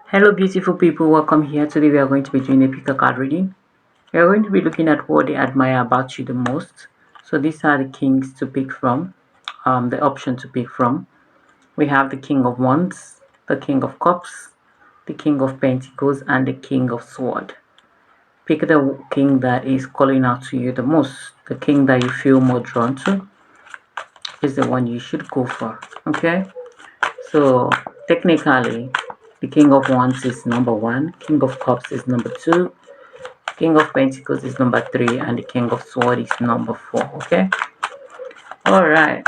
Hello beautiful people, welcome here. Today we are going to be doing a pick a card reading. We are going to be looking at what they admire about you the most. So these are the kings to pick from, the option to pick from. We have the King of Wands, the King of Cups, the King of Pentacles, and the King of Sword. Pick the king that is calling out to you the most. The king that you feel more drawn to is the one you should go for. Okay? So technically, the King of Wands is number one, King of Cups is number two, King of Pentacles is number three, and the King of Swords is number four. Okay? Alright.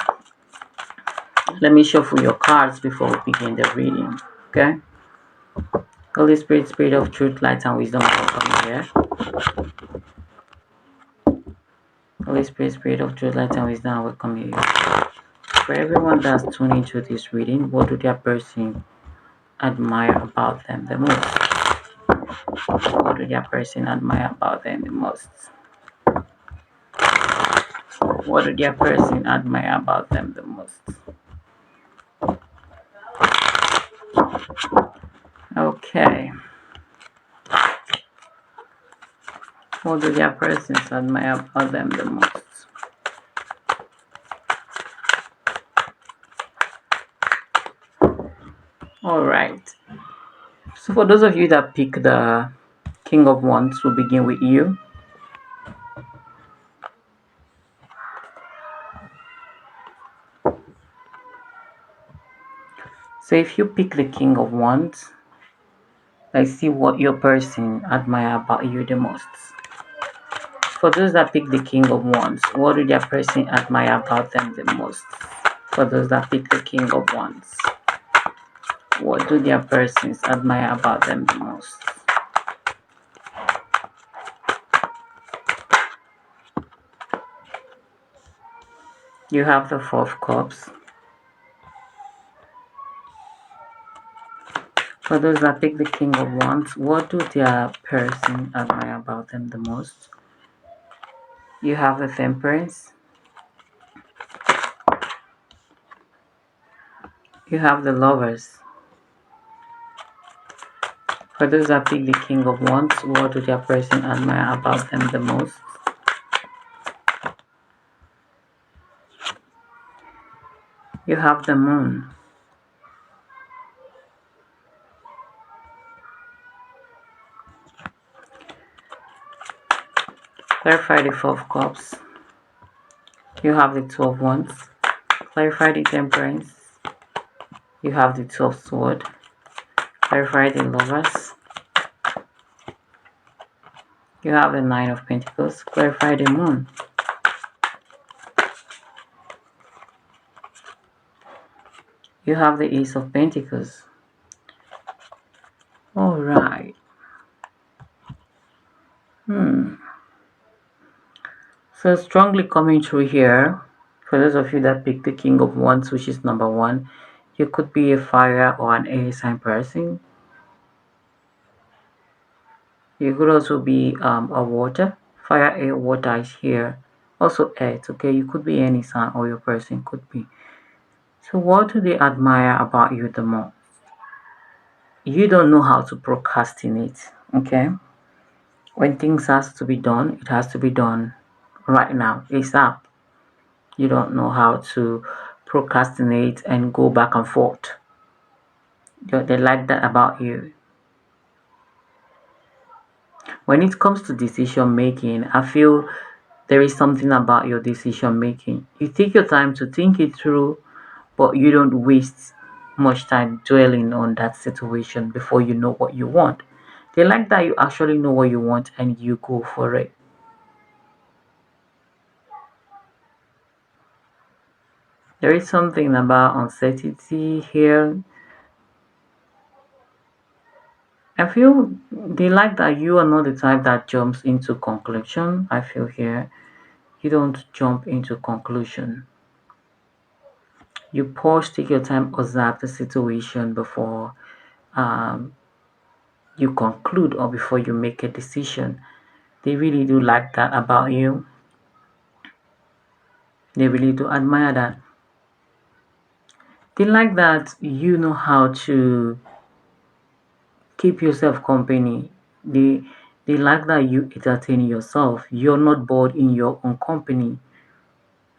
Let me shuffle your cards before we begin the reading. Okay? Holy Spirit, Spirit of Truth, Light, and Wisdom, welcome here. Holy Spirit, Spirit of Truth, Light, and Wisdom, welcome here. For everyone that's tuning into this reading, what do their person admire about them the most? What do their person admire about them the most? What do their person admire about them the most? Okay. What do their persons admire about them the most? Alright. So for those of you that pick the King of Wands, we'll begin with you. So if you pick the King of Wands, let's see what your person admire about you the most. For those that pick the King of Wands, what do their person admire about them the most? For those that pick the King of Wands, what do their persons admire about them the most? You have the Four of Cups. For those that pick the King of Wands, what do their person admire about them the most? You have the Temperance. You have the Lovers. For those that pick the King of Wands, what do their person admire about them the most? You have the Moon. Clarify the Four of Cups. You have the Two of Wands. Clarify the Temperance. You have the Two of Swords. Clarify the Lovers. You have the Nine of Pentacles. Clarify the Moon. You have the Ace of Pentacles. Alright. So strongly coming through here, for those of you that pick the King of Wands, which is number one, you could be a fire or an air sign person. You could also be a water. Fire, air, water is here. Also earth, okay? You could be any sign or your person could be. So what do they admire about you the most? You don't know how to procrastinate, okay? When things has to be done, it has to be done right now, ASAP. You don't know how to procrastinate and go back and forth. They like that about you. When it comes to decision making, I feel there is something about your decision making. You take your time to think it through, but you don't waste much time dwelling on that situation before you know what you want. They like that you actually know what you want and you go for it. There is something about uncertainty here. I feel they like that you are not the type that jumps into conclusion. I feel here you don't jump into conclusion. You pause, take your time, observe the situation before um, you conclude or before you make a decision. They really do like that about you. They really do admire that. They like that you know how to keep yourself company. They like that you entertain yourself. You're not bored in your own company.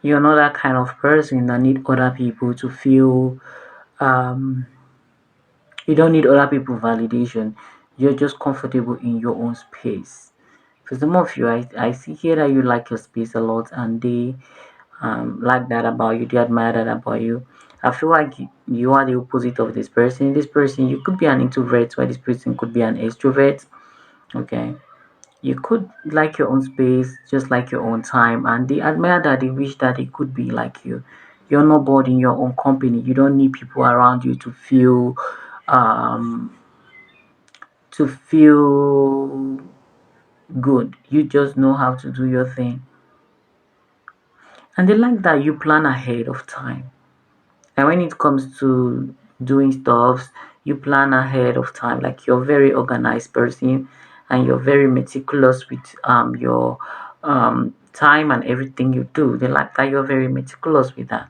You're not that kind of person that need other people to feel um you don't need other people validation. You're just comfortable in your own space. For some of you, I see here that you like your space a lot and they like that about you, they admire that about you. I feel like you are the opposite of this person. This person, you could be an introvert, while this person could be an extrovert. Okay. You could like your own space, just like your own time, and they admire that, they wish that they could be like you. You're not bored in your own company. You don't need people around you um, to feel good. You just know how to do your thing. And they like that you plan ahead of time. And when it comes to doing stuffs, you plan ahead of time. Like you're a very organized person and you're very meticulous with your time and everything you do. They like that you're very meticulous with that.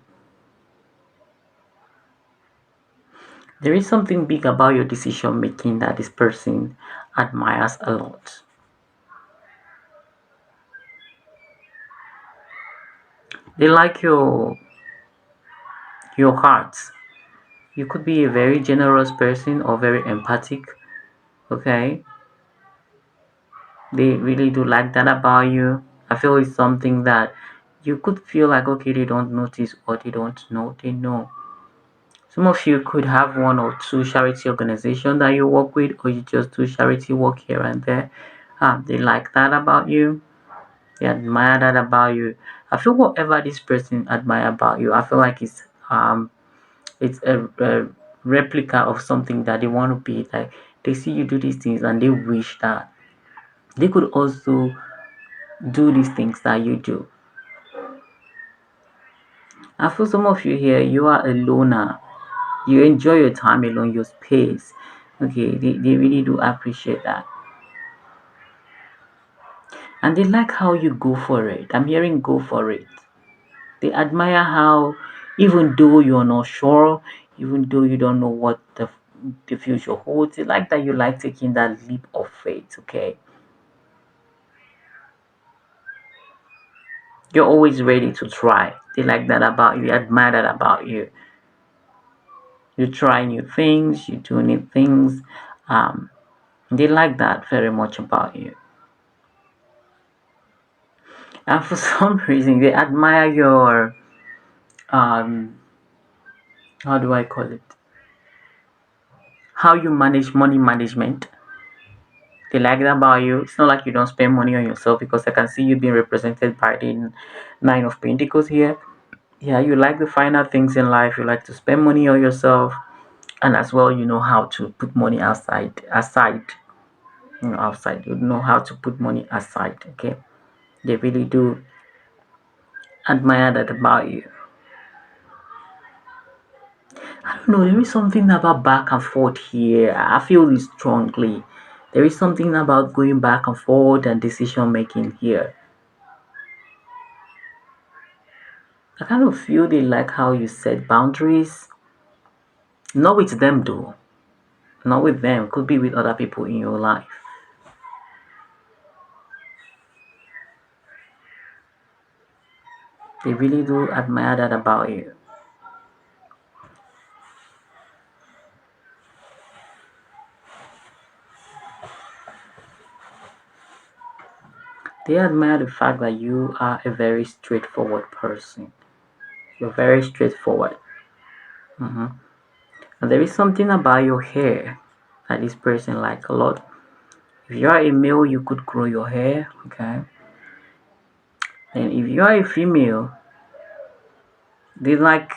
There is something big about your decision making that this person admires a lot. They like your heart. You could be a very generous person or very empathic, okay? They really do like that about you. I feel it's something that you could feel like, okay, they don't notice or they don't know, they know. Some of you could have one or two charity organizations that you work with, or you just do charity work here and there. They like that about you. They admire that about you. I feel whatever this person admire about you, I feel like it's a replica of something that they want to be like. They see you do these things and they wish that they could also do these things that you do. I feel some of you here, you are a loner. You enjoy your time alone, your space. Okay, they really do appreciate that. And they like how you go for it. I'm hearing go for it. They admire how, even though you're not sure, even though you don't know what the future holds, they like that you like taking that leap of faith, okay? You're always ready to try. They like that about you, they admire that about you. You try new things, you do new things. Um, they like that very much about you. And for some reason, they admire your, um, how do I call it? How you manage money management. They like that about you. It's not like you don't spend money on yourself because I can see you being represented by the Nine of Pentacles here. Yeah, you like the finer things in life. You like to spend money on yourself, and as well, you know how to put money aside. Outside. You know how to put money aside. Okay, they really do admire that about you. I don't know. There is something about back and forth here. I feel it strongly. There is something about going back and forth and decision making here. I kind of feel they like how you set boundaries. Not with them though. Not with them. Could be with other people in your life. They really do admire that about you. They admire the fact that you are a very straightforward person. You're very straightforward. Mhm. And there is something about your hair that this person like a lot. If you are a male, you could grow your hair, okay? And if you are a female, they like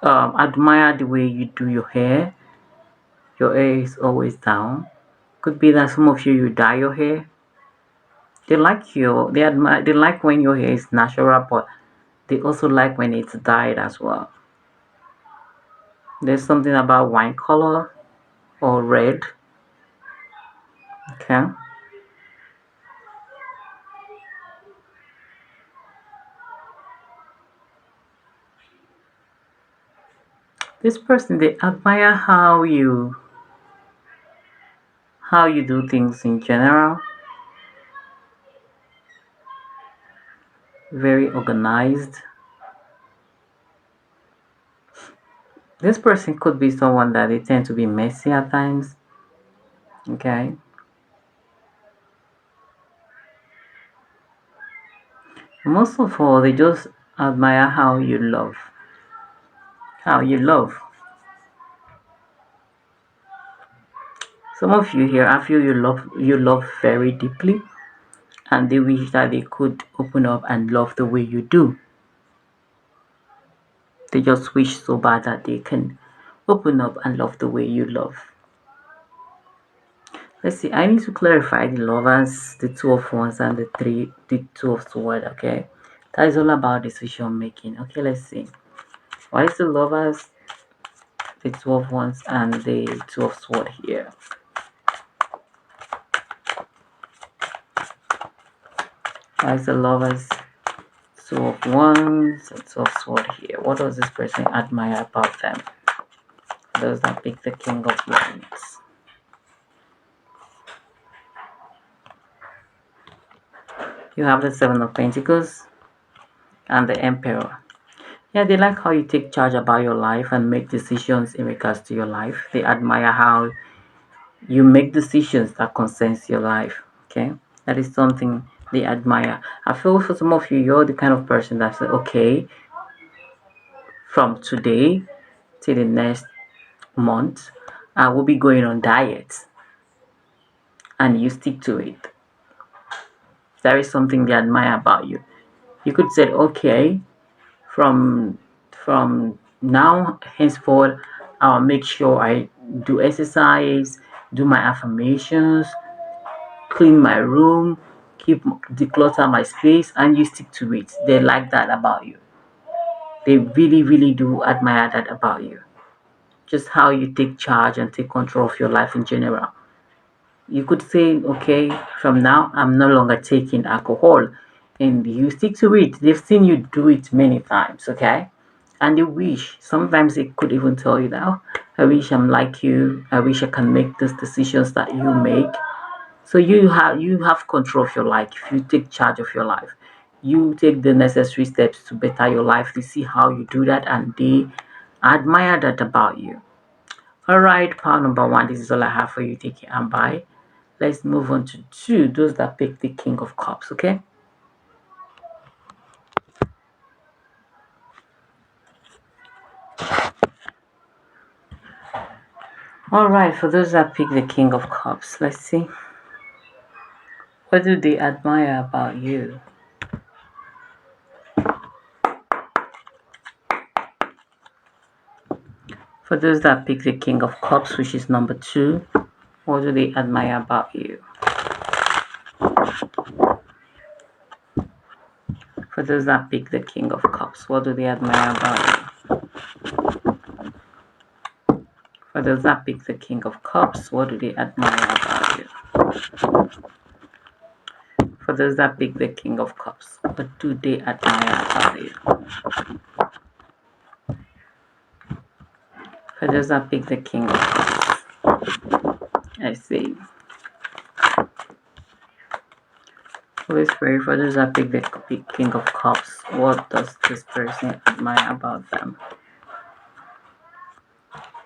admire the way you do your hair. Your hair is always down. Could be that some of you dye your hair. They admire, they like when your hair is natural, but they also like when it's dyed as well. There's something about wine color or red, okay? This person, they admire how how you do things in general, very organized. This person could be someone that they tend to be messy at times, okay? Most of all, they just admire how you love. How you love. Some of you here, I feel you love very deeply, and they wish that they could open up and love the way you do. They just wish so bad that they can open up and love the way you love. Let's see, I need to clarify the lovers, the two of wands, and the two of swords, okay? That is all about decision making. Okay, let's see. What is the lovers, the two of wands, and the two of swords here? What is the lovers, two of wands, and two of swords here? What does this person admire about them? Does that pick the king of wands? You have the seven of pentacles and the emperor. Yeah, they like how you take charge about your life and make decisions in regards to your life. They admire how you make decisions that concerns your life. Okay, that is something they admire. I feel for some of you, you're the kind of person that says, okay, from today till the next month, I will be going on diet, and you stick to it. That is something they admire about you. You could say, okay, from now henceforth, I'll make sure I do exercise, do my affirmations, clean my room, keep declutter my space, and you stick to it. They like that about you. They really, really do admire that about you. Just how you take charge and take control of your life in general. You could say, okay, from now I'm no longer taking alcohol, and you stick to it. They've seen you do it many times, okay? And you wish, sometimes it could even tell you that, oh, I wish I'm like you, I wish I can make those decisions that you make. So you have control of your life. If you take charge of your life, you take the necessary steps to better your life. They see how you do that, and they admire that about you. All right, pile number one, this is all I have for you. Take it and bye. Let's move on to two, those that pick the king of cups. Okay, all right, for those that pick the king of cups, let's see, what do they admire about you? For those that pick the king of cups, which is number two, what do they admire about you? For those that pick the king of cups, what do they admire about you? For those that pick the king of cups, what do they admire about you? For those that pick the king of cups, what do they admire about you? For those that pick the king of cups, I see. Holy Spirit, for those that pick the king of cups, what does this person admire about them?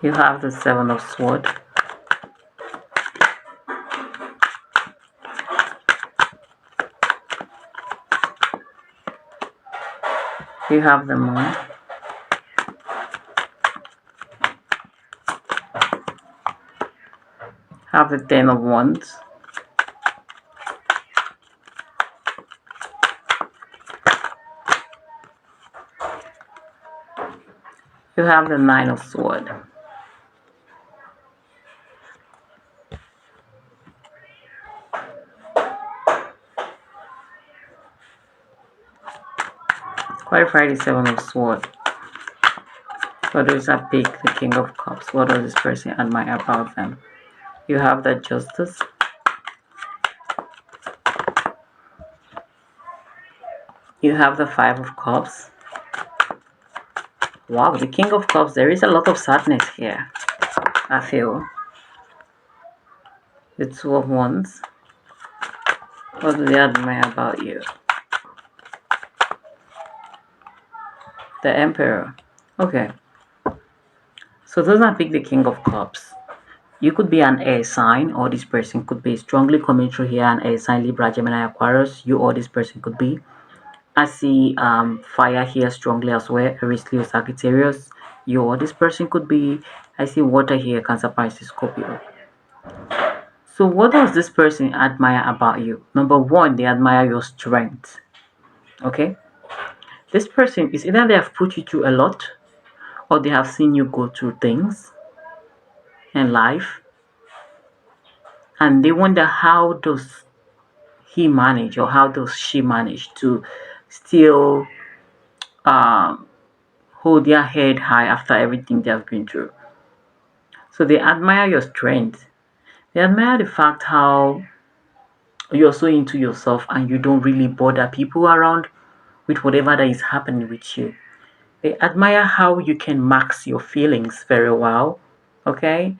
You have the seven of swords. You have the moon. Have the ten of wands. You have the nine of swords. Clarify the seven of swords. For those that pick the king of cups, what does this person admire about them? You have the justice. You have the five of cups. Wow, the king of cups, there is a lot of sadness here, I feel. The Two of Wands. What do they admire about you? The Emperor. Okay. So those are pick the King of Cups. You could be an air sign, or this person could be strongly coming through here, an air sign, Libra, Gemini, Aquarius. You or this person could be. I see fire here strongly as well, Aries, Leo, Sagittarius. You or this person could be. I see water here, Cancer, Pisces, Scorpio. So what does this person admire about you? Number one, they admire your strength. Okay? This person is either they have put you through a lot, or they have seen you go through things in life, and they wonder how does he manage or how does she manage to still um, hold their head high after everything they have been through. So they admire your strength. They admire the fact how you're so into yourself and you don't really bother people around with whatever that is happening with you. They admire how you can max your feelings very well. Okay?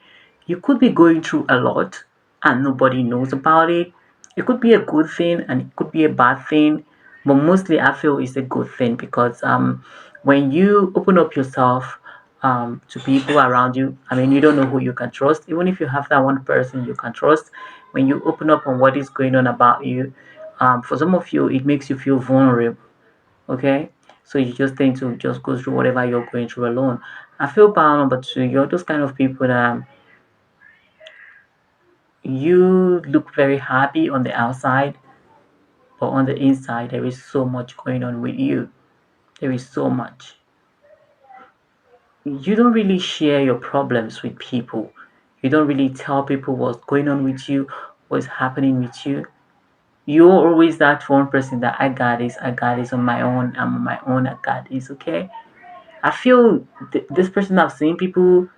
You could be going through a lot and nobody knows about it. It could be a good thing and it could be a bad thing, but mostly I feel it's a good thing because when you open up yourself to people around you, I mean, you don't know who you can trust. Even if you have that one person you can trust, when you open up on what is going on about you, for some of you, it makes you feel vulnerable. Okay, so you just tend to just go through whatever you're going through alone. I feel power number two, you're those kind of people that you look very happy on the outside, but on the inside there is so much going on with you. There is so much. You don't really share your problems with people. You don't really tell people what's going on with you, what's happening with you. You're always that one person that I got this on my own, I'm on my own, I got this, okay? I feel this person I've seen people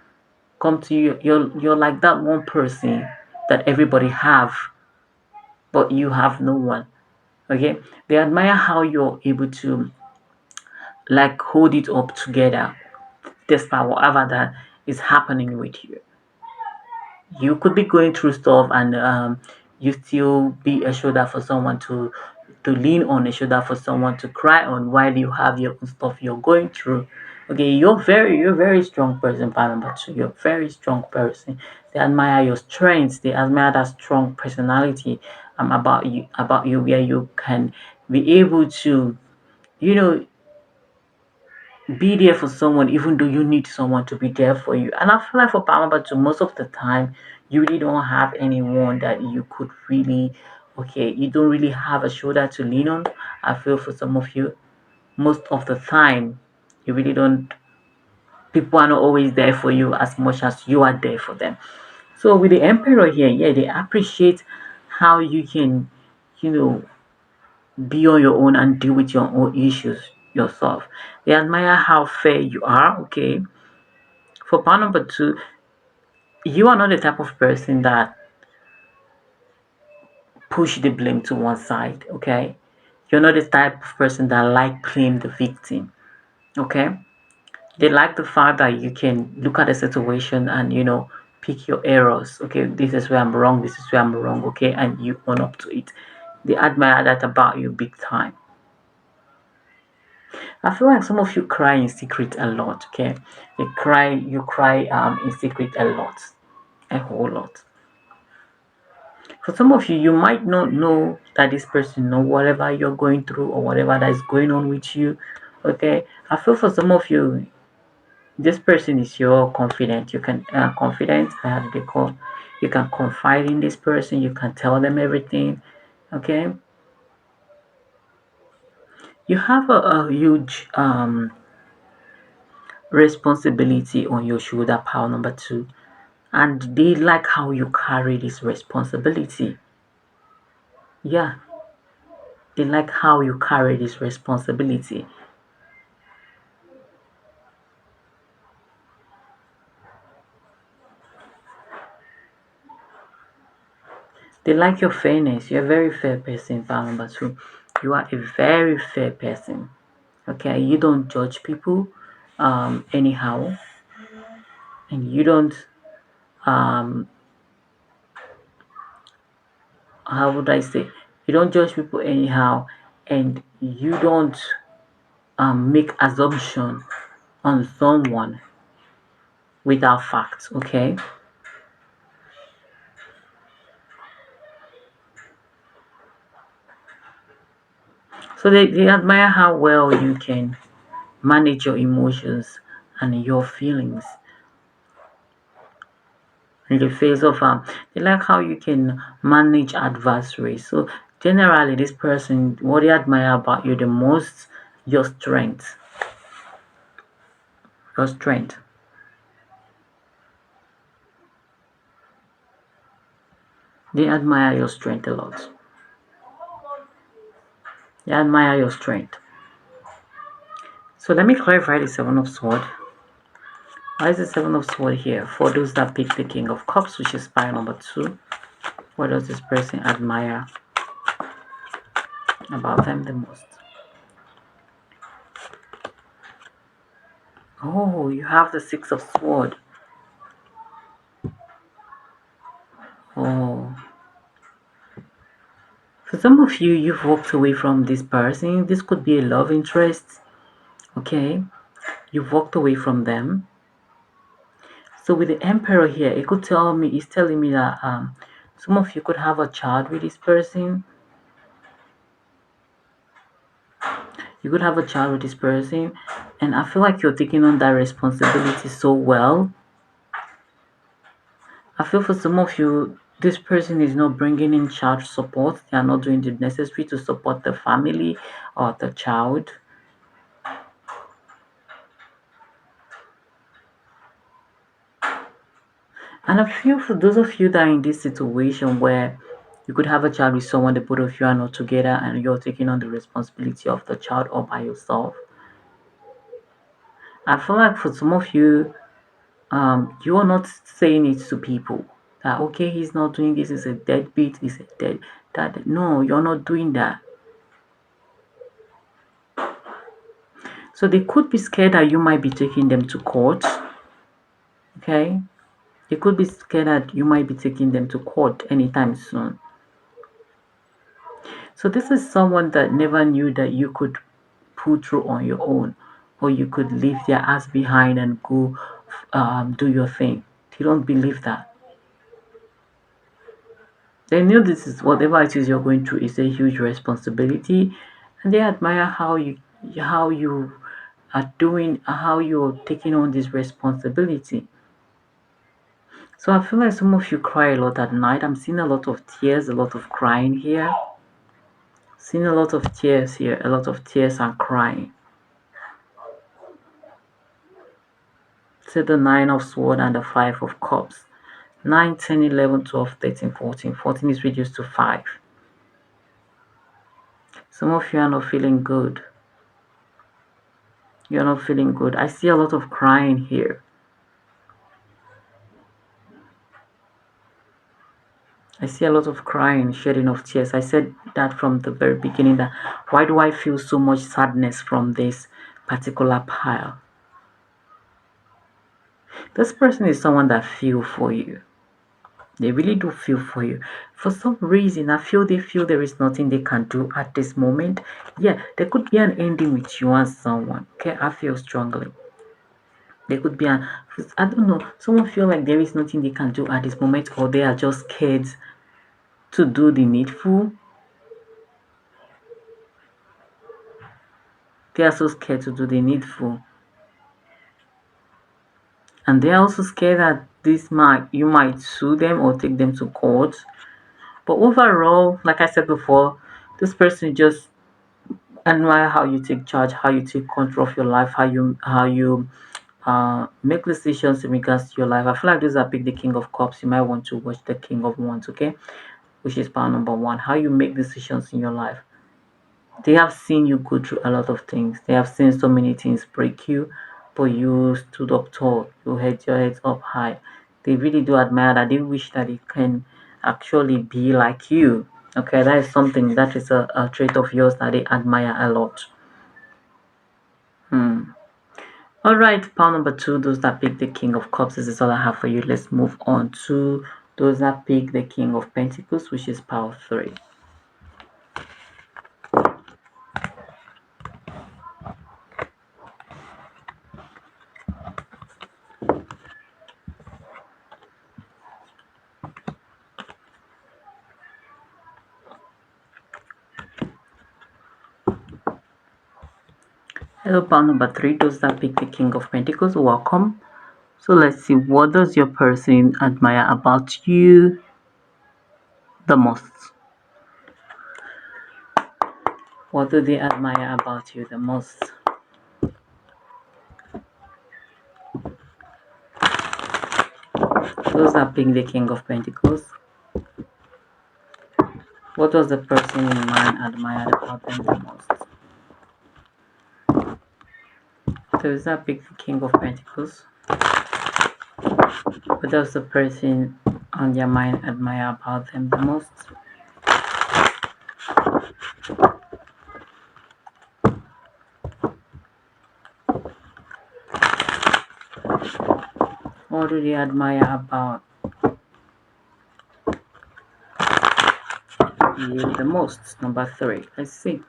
come to you, you're like that one person that everybody have, but you have no one. Okay, they admire how you're able to like hold it up together despite whatever that is happening with you. You could be going through stuff and you still be a shoulder for someone to lean on, a shoulder for someone to cry on while you have your own stuff you're going through. Okay, you're a very strong person, part number two. You're a very strong person. They admire your strengths, they admire that strong personality about you where you can be able to, you know, be there for someone even though you need someone to be there for you. And I feel like for Palmer too, most of the time you really don't have anyone that you could really, okay, you don't really have a shoulder to lean on. I feel for some of you, most of the time you really don't, people are not always there for you as much as you are there for them. So with the emperor here, yeah, they appreciate how you can, you know, be on your own and deal with your own issues yourself. They admire how fair you are, okay? For part number two, you are not the type of person that push the blame to one side, okay? You're not the type of person that like blame the victim, okay? They like the fact that you can look at a situation and pick your errors. Okay, this is where I'm wrong. This is where I'm wrong. Okay, and you own up to it. They admire that about you big time. I feel like some of you cry in secret a lot. Okay, you cry in secret a lot, a whole lot. For some of you, you might not know that this person know whatever you're going through or whatever that is going on with you. Okay, I feel for some of you, this person is your confidant. You can confident. How do they call? You can confide in this person. You can tell them everything. Okay, you have a huge responsibility on your shoulder. Power number two, and they like how you carry this responsibility. Yeah, they like how you carry this responsibility. They like your fairness. You're a very fair person, power number two. You are a very fair person. Okay, you don't judge people anyhow, and you don't um how would I say, you don't judge people anyhow, and you don't make assumption on someone without facts. Okay, so they admire how well you can manage your emotions and your feelings in the face of they like how you can manage adversaries. So generally this person, what they admire about you the most, your strength. Your strength. They admire your strength a lot. They admire your strength. So let me clarify the Seven of Swords. Why is the Seven of Swords here? For those that pick the King of Cups, which is pile number 2. What does this person admire about them the most? Oh, you have the Six of Swords. Oh, for some of you, you've walked away from this person. This could be a love interest. Okay, you've walked away from them. So with the Emperor here, it could tell me, it's telling me that some of you could have a child with this person. You could have a child with this person, and I feel like you're taking on that responsibility so well. I feel for some of you, this person is not bringing in child support. They are not doing the necessary to support the family or the child. And I feel for those of you that are in this situation where you could have a child with someone, the both of you are not together, and you're taking on the responsibility of the child all by yourself. I feel like for some of you, you are not saying it to people that okay, he's not doing this, is a deadbeat, is a dead that. No, you're not doing that. So they could be scared that you might be taking them to court. Okay, they could be scared that you might be taking them to court anytime soon. So this is someone that never knew that you could pull through on your own, or you could leave their ass behind and go do your thing. They don't believe that. They knew this is whatever it is you're going through is a huge responsibility, and they admire how you are doing, how you're taking on this responsibility. So I feel like some of you cry a lot at night. I'm seeing a lot of tears, a lot of crying here. Seeing a lot of tears here, a lot of tears and crying. See the Nine of Swords and the Five of Cups. 9, 10, 11, 12, 13, 14. 14 is reduced to 5. Some of you are not feeling good. You're not feeling good. I see a lot of crying here. I see a lot of crying, shedding of tears. I said that from the very beginning that why do I feel so much sadness from this particular pile? This person is someone that feel for you. They really do feel for you. For some reason, I feel there is nothing they can do at this moment. Yeah, there could be an ending with you and someone. Okay, I feel strongly. There could be an, I don't know, someone feel like there is nothing they can do at this moment, or they are just scared to do the needful. They are so scared to do the needful. And they are also scared that you might sue them or take them to court. But overall, like I said before, this person just admire how you take charge, how you take control of your life, how you make decisions in regards to your life. I feel like those are pick the King of Cups. You might want to watch the King of Wands, okay? Which is part number 1. How you make decisions in your life. They have seen you go through a lot of things. They have seen so many things break you, but you stood up tall. You had your heads up high. They really do admire that. They wish that they can actually be like you. Okay, that is something that is a trait of yours that they admire a lot. All right, pile number 2, those that pick the King of Cups. This is all I have for you. Let's move on to Those that pick the King of Pentacles, which is power 3. Hello, pile number 3. Those that pick the King of Pentacles, welcome. So let's see, what does your person admire about you the most? What do they admire about you the most? Those that pick the King of Pentacles. What does the person in mind admire about them the most? Those that pick the King of Pentacles. What does the person on their mind admire about them the most? What do they admire about you the most? Number 3. Let's see.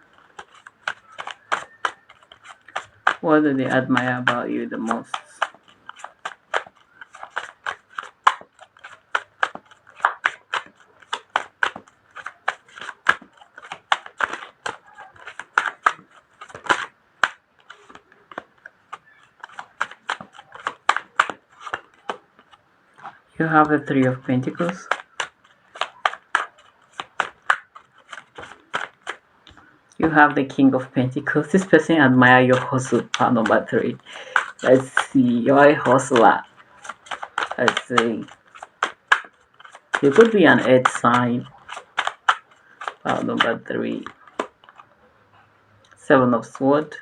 What do they admire about you the most? You have the 3 of Pentacles. You have the King of Pentacles. This person admire your hustle. Part number 3. Let's see. You're a hustler. Let's see. You could be an earth sign. Part number 3. 7 of Swords.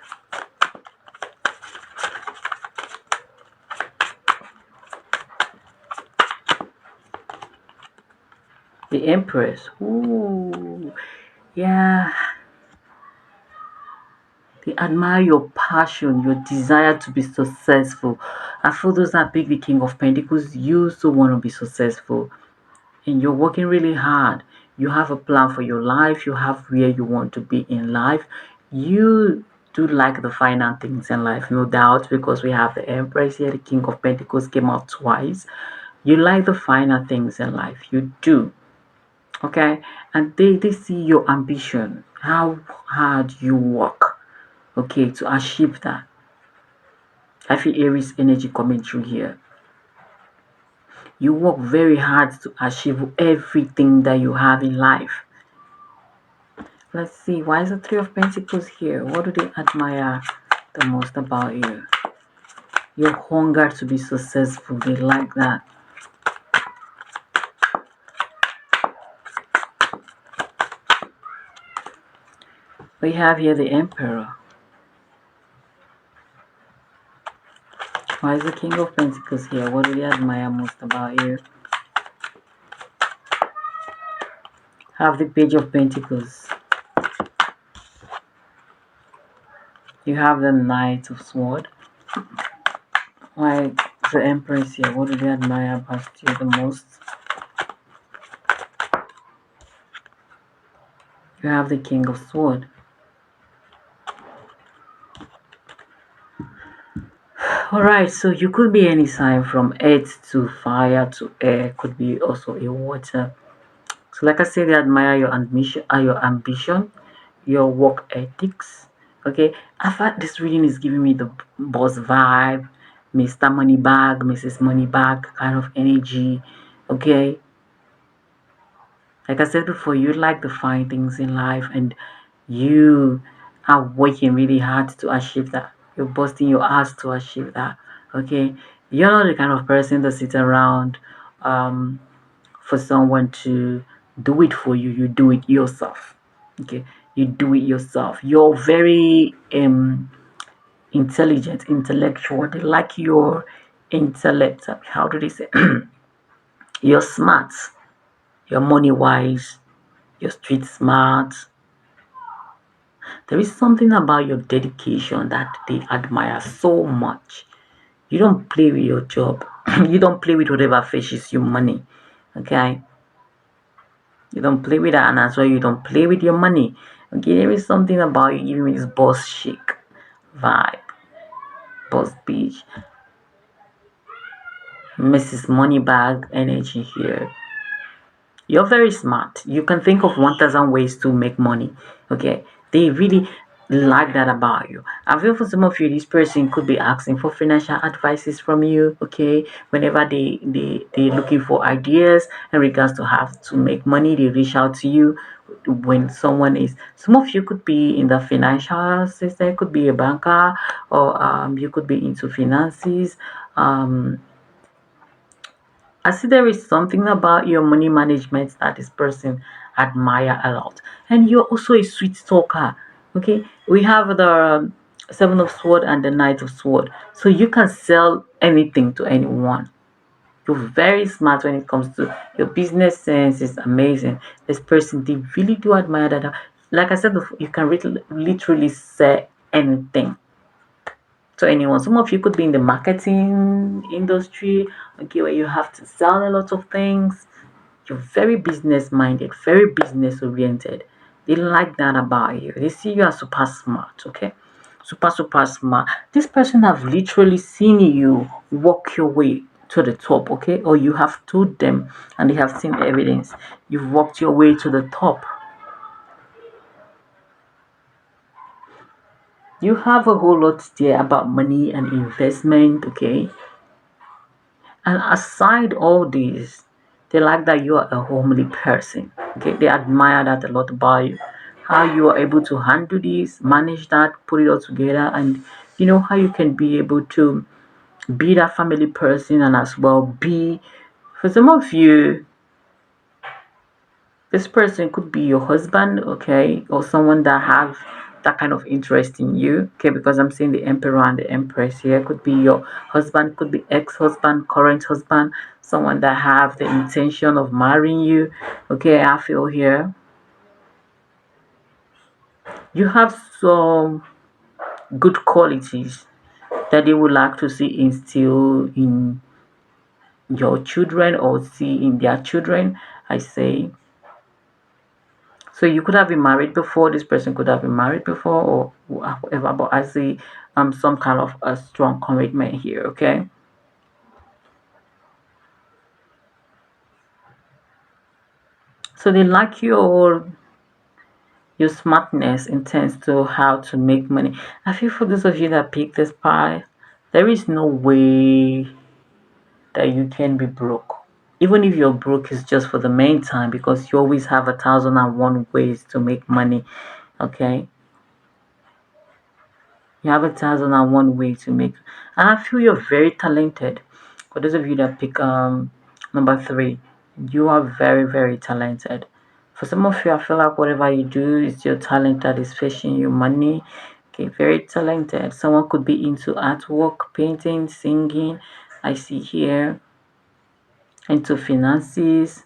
The Empress. Ooh. Yeah. They admire your passion, your desire to be successful. And for those that pick the King of Pentacles, you also want to be successful. And you're working really hard. You have a plan for your life. You have where you want to be in life. You do like the finer things in life, no doubt, because we have the Empress here. The King of Pentacles came out twice. You like the finer things in life. You do. Okay? And they see your ambition, how hard you work, okay, to achieve that. I feel Aries energy coming through here. You work very hard to achieve everything that you have in life. Let's see, why is the 3 of Pentacles here? What do they admire the most about you? Your hunger to be successful, they like that. We have here the Emperor. Why is the King of Pentacles here? What do they admire most about you? Have the Page of Pentacles. You have the Knight of Swords. Why the Empress here? What do they admire about you the most? You have the King of Swords. Alright, so you could be any sign from earth to fire to air, could be also a water. So like I said, they admire your ambition, your work ethics. Okay, I thought this reading is giving me the boss vibe, Mr. Moneybag, Mrs. Moneybag kind of energy. Okay, like I said before, you like the fine things in life and you are working really hard to achieve that. You're busting your ass to achieve that. Okay, you're not the kind of person that sits around for someone to do it for you. You do it yourself. Okay, you do it yourself. You're very intelligent, intellectual. They like your intellect. How do they say? You're smart. You're money wise. You're street smart. There is something about your dedication that they admire so much. You don't play with your job. You don't play with whatever fetches you money. Okay, you don't play with that, and as well, you don't play with your money. Okay, there is something about you giving me this boss chic vibe, boss bitch, Mrs. Moneybag energy here. You're very smart. You can think of 1,000 ways to make money. Okay, they really like that about you. I feel for some of you, this person could be asking for financial advices from you. Okay, whenever they looking for ideas in regards to how to make money, they reach out to you. When someone is, some of you could be in the financial system, could be a banker, or you could be into finances. Um, I see there is something about your money management that this person admire a lot. And you're also a sweet talker. Okay, we have the Seven of Sword and the Knight of Sword. So you can sell anything to anyone. You're very smart when it comes to your business sense is amazing. This person, they really do admire that. Like I said before, you can literally say anything to anyone. Some of you could be in the marketing industry, okay, where you have to sell a lot of things. You're very business minded, very business oriented. They like that about you. They see you as super smart, okay? Super smart. This person have literally seen you walk your way to the top, okay? Or you have told them and they have seen evidence. You've walked your way to the top. You have a whole lot there about money and investment, okay? And aside all this, they like that you are a homely person. Okay, they admire that a lot about you. How you are able to handle this, manage that, put it all together, and you know how you can be able to be that family person and as well be for some of you this person could be your husband, okay, or someone that have that kind of interest in you, okay, because I'm seeing the emperor and the empress here. Could be your husband, could be ex-husband, current husband, someone that have the intention of marrying you, okay. I feel here you have some good qualities that they would like to see instill in your children or see in their children, I say. So you could have been married before. This person could have been married before, or whatever. But I see some kind of a strong commitment here. Okay. So they like your smartness in terms to how to make money. I feel for those of you that pick this pie, there is no way that you can be broke. Even if you're broke, it's just for the main time because you always have 1,001 ways to make money. Okay. You have 1,001 ways to make, and I feel you're very talented. For those of you that pick number three, you are very talented. For some of you, I feel like whatever you do is your talent that is fetching you money. Okay, very talented. Someone could be into artwork, painting, singing. I see here into finances,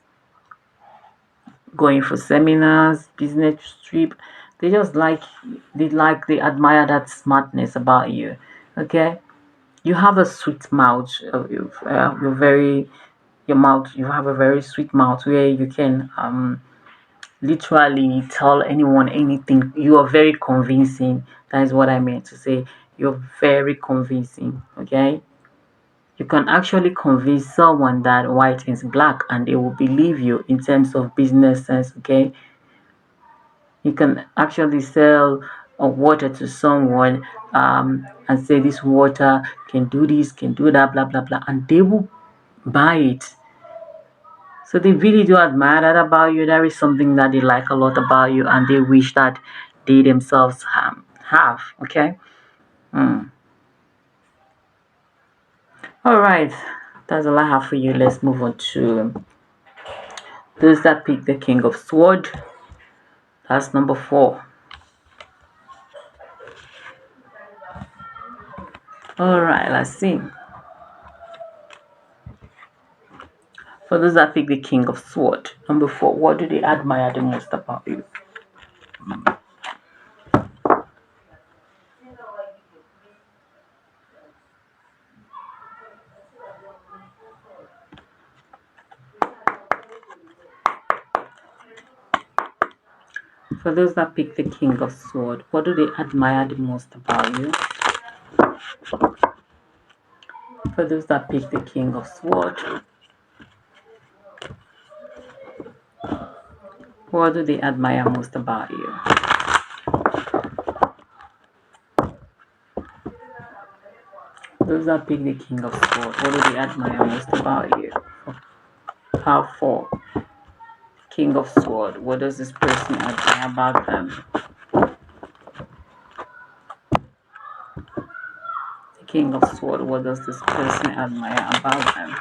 going for seminars, business trip. They just they admire that smartness about you. Okay, you have a sweet mouth. You're very your mouth. You have a very sweet mouth where you can literally tell anyone anything. You are very convincing. That is what I meant to say. You're very convincing. Okay, you can actually convince someone that white is black, and they will believe you in terms of business sense. Okay, you can actually sell water to someone and say this water can do this, can do that, blah blah blah, and they will buy it. So they really do admire that about you. There is something that they like a lot about you, and they wish that they themselves have. Okay. Mm. All right, that's all I have for you. Let's move on to those that pick the King of Sword. That's number 4. All right, let's see. For those that pick the King of Sword, number 4, what do they admire the most about you? For those that pick the King of Sword, what do they admire the most about you? For those that pick the King of Sword, what do they admire most about you? Those that pick the King of Sword, what do they admire most about you? Part 4. King of Sword, what does this person admire about them? The King of Sword, what does this person admire about them?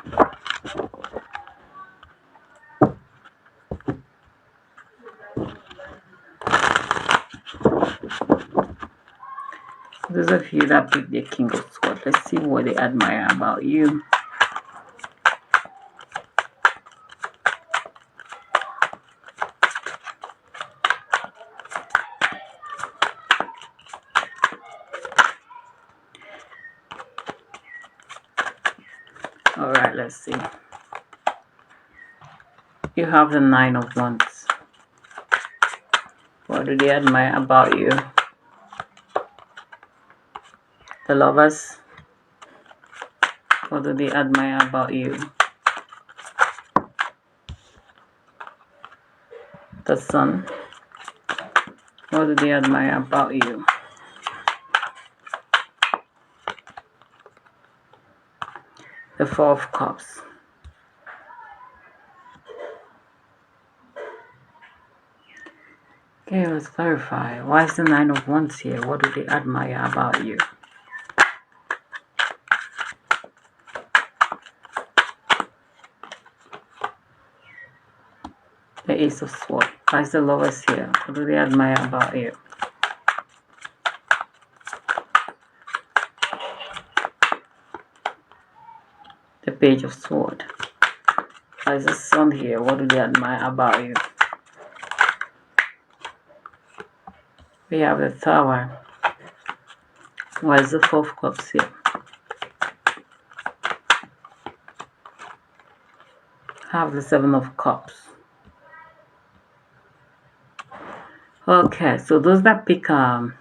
Those of you that pick the King of Sword, let's see what they admire about you. Alright, let's see. You have the Nine of Wands. What do they admire about you? The Lovers. What do they admire about you? The Sun. What do they admire about you? The Four of Cups. Okay, let's clarify. Why is the Nine of Wands here? What do they admire about you? The Ace of Swords. Why is the Lovers here? What do they admire about you? The Page of Swords. Why is the Sun here? What do they admire about you? We have the Tower. Why is the Four of Cups here? Have the Seven of Cups. Okay, so those that pick the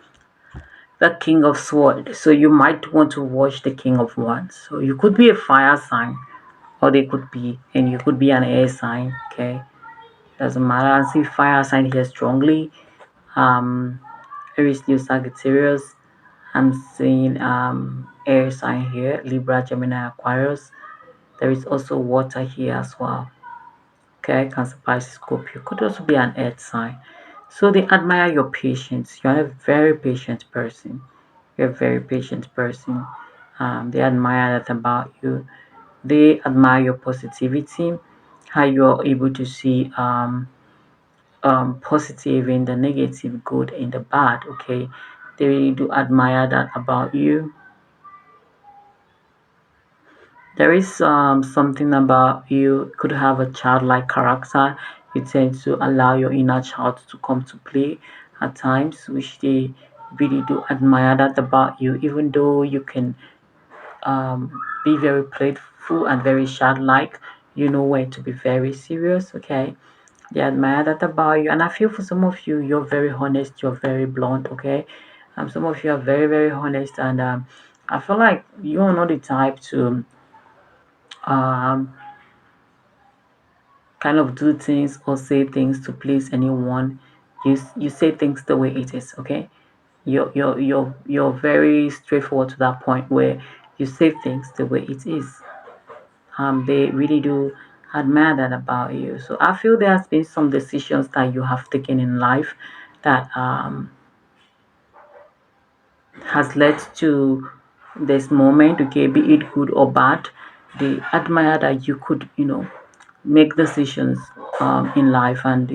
King of Swords, so you might want to watch the King of Wands. So you could be a fire sign, or they could be, and you could be an air sign. Okay, doesn't matter. I see fire sign here strongly. Aries, Leo, Sagittarius. I'm seeing air sign here, Libra, Gemini, Aquarius. There is also water here as well. Okay, Cancer, Pisces, Scorpio. Could also be an earth sign. So they admire your patience. You're a very patient person. You're a very patient person. They admire that about you. They admire your positivity, how you're able to see positive in the negative, good in the bad. Okay, they really do admire that about you. There is something about you could have a childlike character. You tend to allow your inner child to come to play at times, which they really do admire that about you. Even though you can be very playful and very childlike, you know when to be very serious. Okay, they admire that about you, and I feel for some of you, you're very honest. You're very blunt. Okay, some of you are very honest, and I feel like you're not the type to um kind of do things or say things to please anyone. You say things the way it is. Okay, you're very straightforward to that point where you say things the way it is. They really do admire that about you. So I feel there has been some decisions that you have taken in life that has led to this moment. Okay, be it good or bad, they admire that you could, make decisions in life, and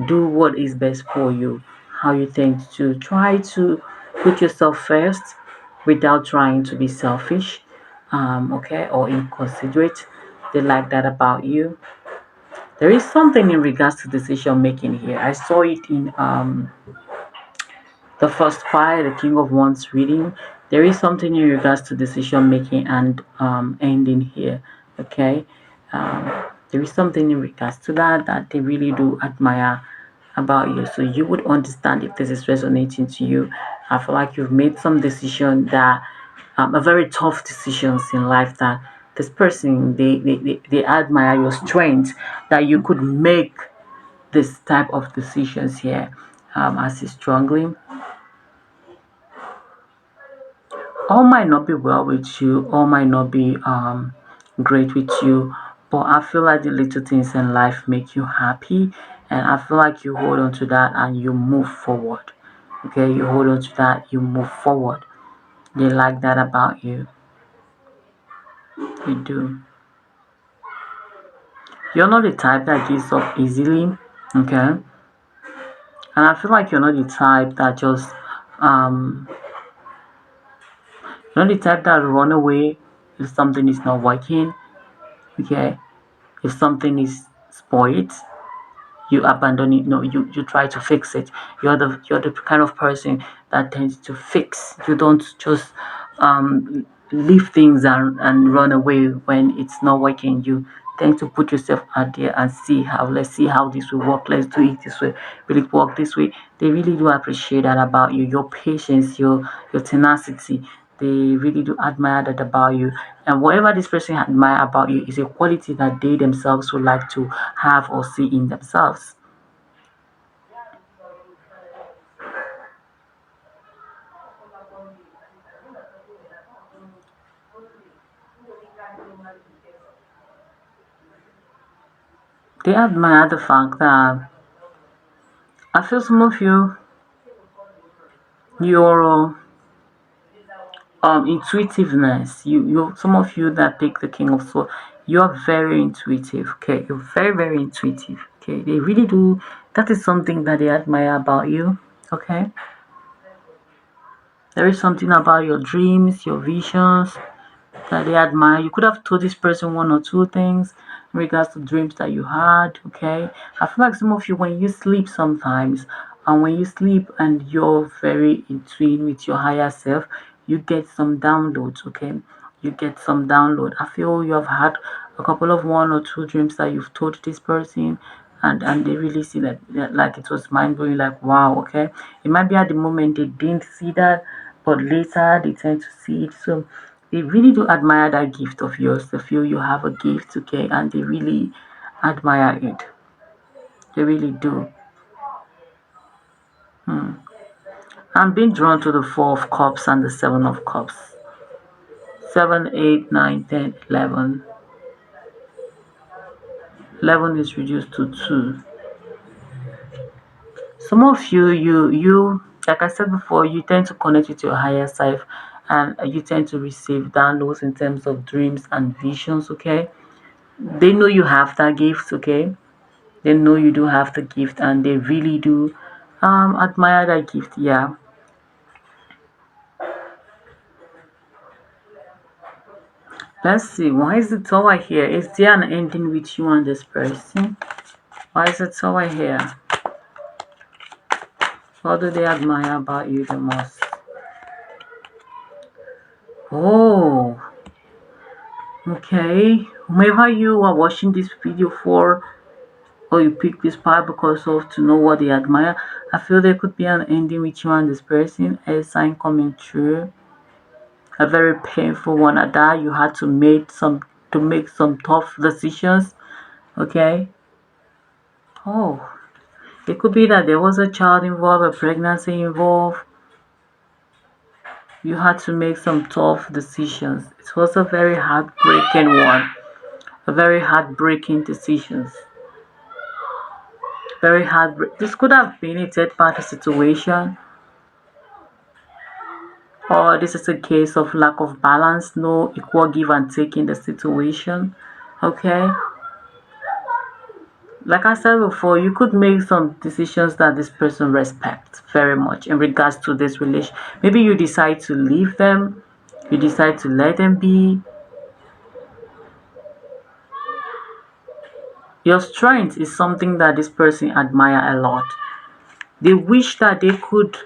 do what is best for you. How you tend to try to put yourself first without trying to be selfish, okay, or inconsiderate. They like that about you. There is something in regards to decision making here. I saw it in the first part, the King of Wands reading. There is something in regards to decision making and ending here. Okay, there is something in regards to that they really do admire about you, so you would understand if this is resonating to you. I feel like you've made some decision that are very tough decisions in life, that this person, they admire your strength, that you could make this type of decisions here. As you're struggling, all might not be well with you, all might not be great with you, but I feel like the little things in life make you happy, and I feel like you hold on to that and you move forward. Okay, you hold on to that, you move forward. They like that about you. You do. You're not the type that gives up easily. Okay, and I feel like you're not the type that just um you're not the type that run away if something is not working. Okay, if something is spoiled, you abandon it. No, you try to fix it. You're the kind of person that tends to fix. You don't just leave things and run away when it's not working. You tend to put yourself out there and let's see how this will work. Let's do it this way. Will it work this way? They really do appreciate that about you. Your patience, your tenacity, they really do admire that about you. And whatever this person admire about you is a quality that they themselves would like to have or see in themselves. They admire the fact that I feel some of you, your intuitiveness, you some of you that pick the king of swords, you're very intuitive. Okay, you're very, very intuitive. Okay, they really do. That is something that they admire about you. Okay, there is something about your dreams, your visions, that they admire. You could have told this person one or two things in regards to dreams that you had. Okay, I feel like some of you, when you sleep sometimes, and when you sleep and you're very in tune with your higher self, you get some downloads. Okay, you get some download. I feel you have had a couple of one or two dreams that you've told this person, and they really see that like it was mind blowing, like wow. Okay, it might be at the moment they didn't see that, but later they tend to see it. So they really do admire that gift of yours. They feel you have a gift, okay, and they really admire it. They really do. Hmm. I'm being drawn to the Four of Cups and the Seven of Cups. 7, 8, 9, 10, 11. 11 is reduced to 2. Some of you, like I said before, you tend to connect with your higher self, and you tend to receive downloads in terms of dreams and visions, okay? They know you have that gift, okay? They know you do have the gift, and they really do admire that gift. Yeah, let's see, why is the tower here? Is there an ending with you and this person? Why is the tower here? What do they admire about you the most? Oh, okay, whomever you are watching this video for, or you pick this part because of to know what they admire, I feel there could be an ending with you and this person, a sign coming true, a very painful one at that. You had to make some tough decisions. Okay. Oh, it could be that there was a child involved, a pregnancy involved. You had to make some tough decisions. It was a very heartbreaking one. A very heartbreaking decisions. Very heartbreak. This could have been a third party situation, or this is a case of lack of balance, no equal give and take in the situation. Okay. Like I said before, you could make some decisions that this person respects very much in regards to this relation. Maybe you decide to leave them, you decide to let them be. Your strength is something that this person admire a lot. They wish that they could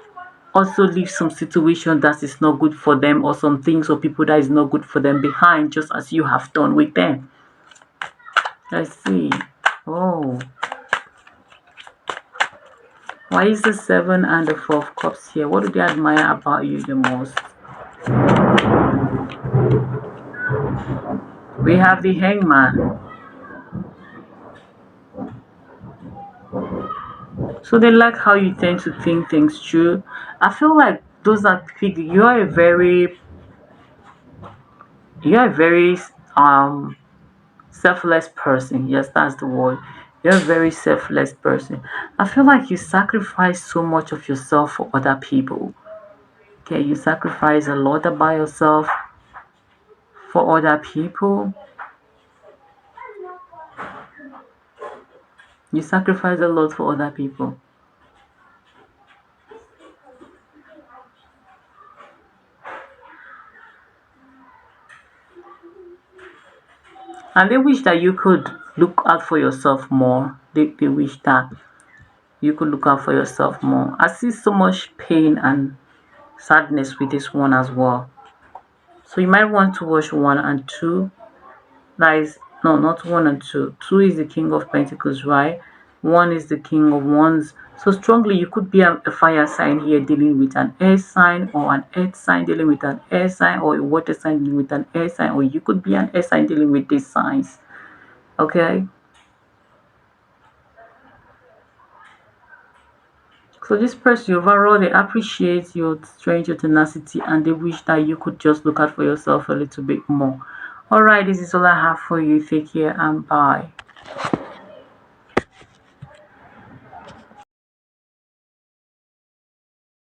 also leave some situation that is not good for them, or some things or people that is not good for them behind, just as you have done with them. I see. Oh, Why is the 7 and the 4 of cups here? What do they admire about you the most? We have the hangman. So they like how you tend to think things through. I feel like those are people. You are a very selfless person. Yes, that's the word. You're a very selfless person. I feel like you sacrifice so much of yourself for other people. Okay, you sacrifice a lot about yourself for other people. You sacrifice a lot for other people. And they wish that you could look out for yourself more. They wish that you could look out for yourself more. I see so much pain and sadness with this one as well. So you might want to watch 1 and 2. That is, no, not 1 and 2. 2 is the King of Pentacles, right? 1 is the King of Wands. So strongly, you could be a fire sign here dealing with an air sign, or an earth sign dealing with an air sign, or a water sign dealing with an air sign, or you could be an air sign dealing with these signs. Okay? So this person overall, they appreciate your strength, your tenacity, and they wish that you could just look out for yourself a little bit more. Alright, this is all I have for you. Take care and bye.